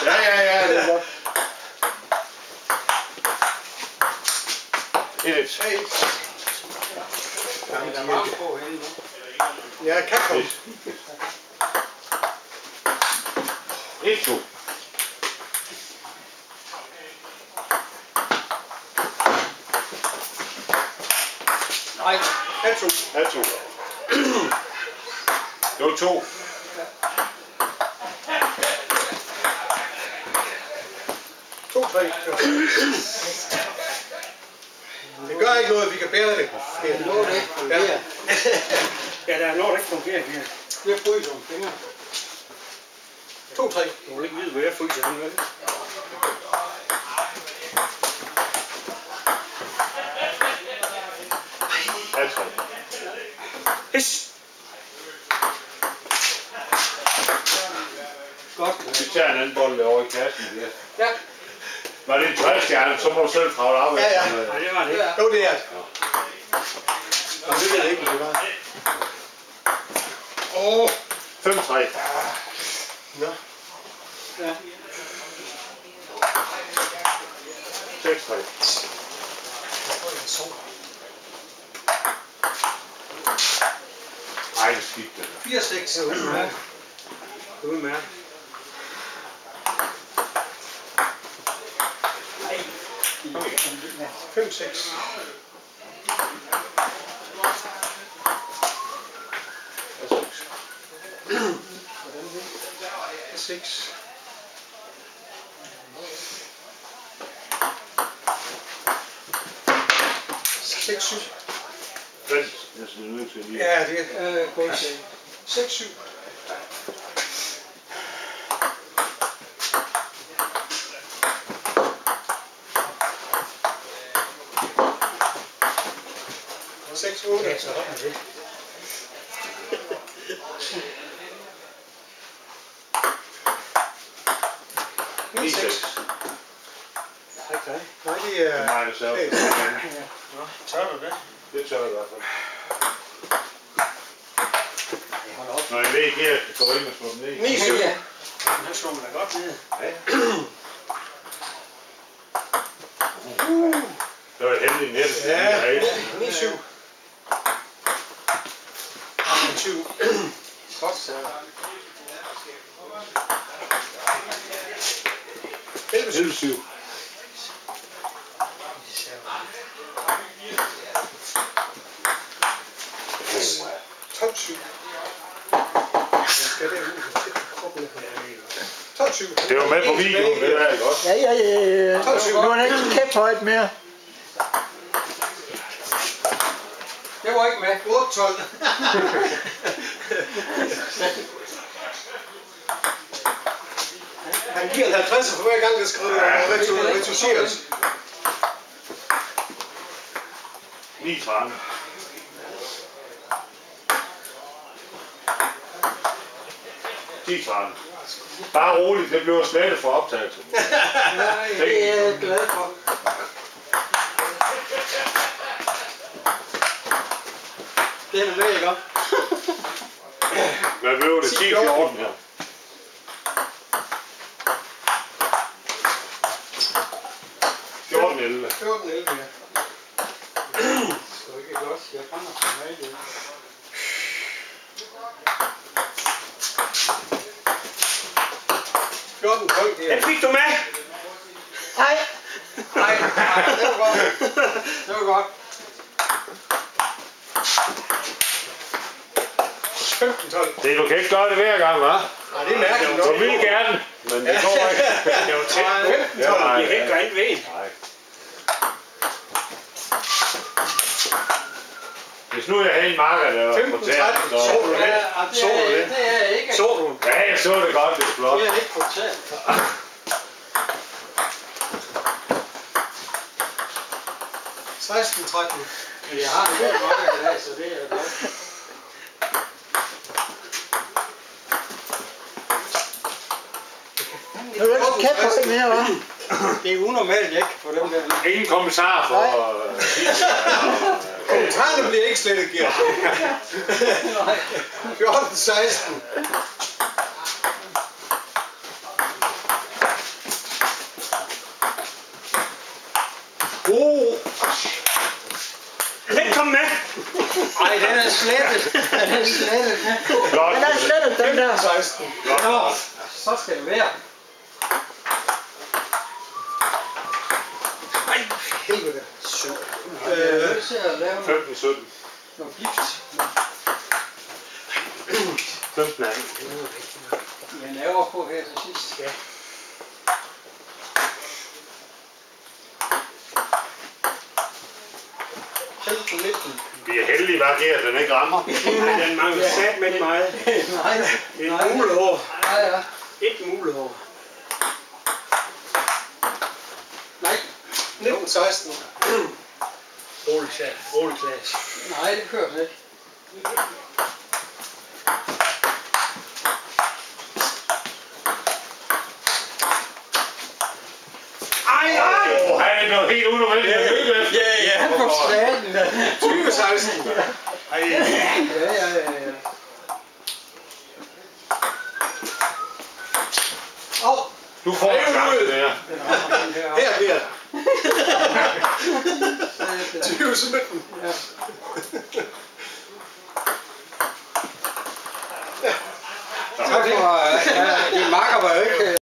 Ja, det er godt. 1-1. Jamen, der er mange på henne nu. Ja, kan komme. 1-2. Nej. 2. Det var 2. Det gør ikke noget, vi kan bære det. Det er noget, der ikke fungerer. Ja, der er noget, der ikke fungerer her. Jeg fryser om fingre. 2-3. Du vil ikke vide, hvad jeg fryser den, vel? Yes. Godt. Vi tager en anden bold over i kassen. Ja. Var det en 3-stjerne, så må du selv kravle op. Ja. Nej, det var det ikke. Jo, det er det. Jamen, det ved jeg ikke, hvad det var. 5-3. Nå. Ja. 6-3. Ej, det er skidt det der. 4-6. Udmærket. 5-6. Seks. 6-7. Jeg er nødt til lige. Ja, det er Godt. 6-7. Ja, så er det. Nej, det er... Nej, det er Nå, tør du det? det tør jeg i hvert fald. Når jeg ved ikke, at jeg skal gå ind og slå dem ned. 9-7. Ja. Han slår mig da godt ned. Ja. Det var heldigt net. Ja, 9-7. 20. Godt så. 11-7. 12-7. Det var med på videoen, det er godt. Ja. Nu er han ikke kæft højt mere. Det var ikke med. 8-12. Han giver en 50 for hver gang, der skriver retucheres. 9-13. Bare roligt, det bliver slettet for optagelsen. Nej, det er jeg glad for. Det er med, ikke? Hvad blev det? 10-14 her. 14-11. 14-11, ja. Så ikke godt. Jeg brænder for mig det. Den fik du med! Nej. Nej, det var godt. Det var godt. 15-12. Det, du kan ikke gøre det hver gang, hva'? Nej, det er mærkeligt nok. Du vil gerne, men det går ikke. Det var tæt på. 15-12. Jeg kan ikke gøre ind ved en. Nej. Hvis nu jeg havde en marker, der var på tæt, 15-13. så... Så du det? Så du det? Det er jeg ikke. Så du? Ja, jeg så det godt, det er flot. Det er ikke på tæt. 16-13. Men jeg har en god marker i dag, så det er godt. Nu er du ikke kæft højt mere, hva'? Det er unormalt, jeg ikke kan få dem der. Ingen kommentar for... bliver ikke slet Gert. 14-16. Den kom med. Ej, den er slettet. Den er slettet. Godt. Den er slettet, den der. 16. Nå, så skal det være. Ej, Helvede. Jeg er nødt til at lave 15-17. noget gift. 15 er det. Jeg laver på her til sidst. Ja. Vi er heldige, hver Gert, den ikke rammer. Den mangler sat med meget. Nej, Et mulehår. ja. Et mulehår. Nej, 19-16. Rolig klasse. nej, det kører ikke. Ej, ej! Han er blevet helt unødvendig at løbe efter. Ja, for satan da. 20-16. Ej, Ja. Åh, du får en chance der. Her bliver det. 20-17. ja. Tak for, din makker var jo ikke